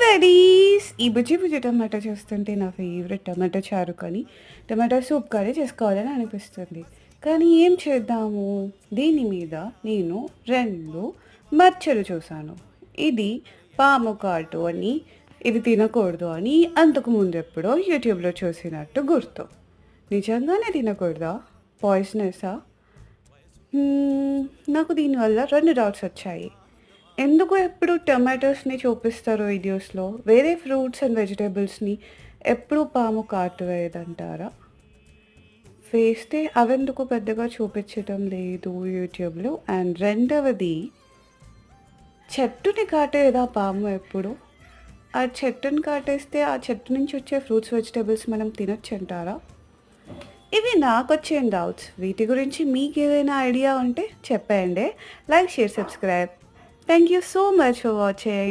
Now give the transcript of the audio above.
Ladies! ఈ బుజ్జి బుజ్జి టమాటా చూస్తుంటే నా ఫేవరెట్ టమాటా చారు కానీ, టమాటా సూప్ కానీ చేసుకోవాలని అనిపిస్తుంది. కానీ ఏం చేద్దాము? దీని మీద నేను 2 మచ్చలు చూసాను. ఇది పాము కాటు అని, ఇది తినకూడదు అని అంతకు ముందెప్పుడో యూట్యూబ్‌లో చూసినట్టు గుర్తు. నిజంగానే తినకూడదా? పాయిజనసా? నాకు దీనివల్ల 2 డౌట్స్ వచ్చాయి. ఎందుకు ఎప్పుడు టొమాటోస్‌ని చూపిస్తారు వీడియోస్‌లో? వేరే ఫ్రూట్స్ అండ్ వెజిటబుల్స్‌ని ఎప్పుడు పాము కాటు వేయదంటారా? వేస్తే అవెందుకు పెద్దగా చూపించటం లేదు యూట్యూబ్‌లో? అండ్ రెండవది, చెట్టుని కాటేయదా పాము ఎప్పుడు? ఆ చెట్టుని కాటేస్తే ఆ చెట్టు నుంచి వచ్చే ఫ్రూట్స్, వెజిటబుల్స్ మనం తినొచ్చంటారా? ఇవి నాకొచ్చిన డౌట్స్. వీటి గురించి మీకేదైనా ఐడియా ఉంటే చెప్పేయండి. Like, share, subscribe. Thank you so much for watching.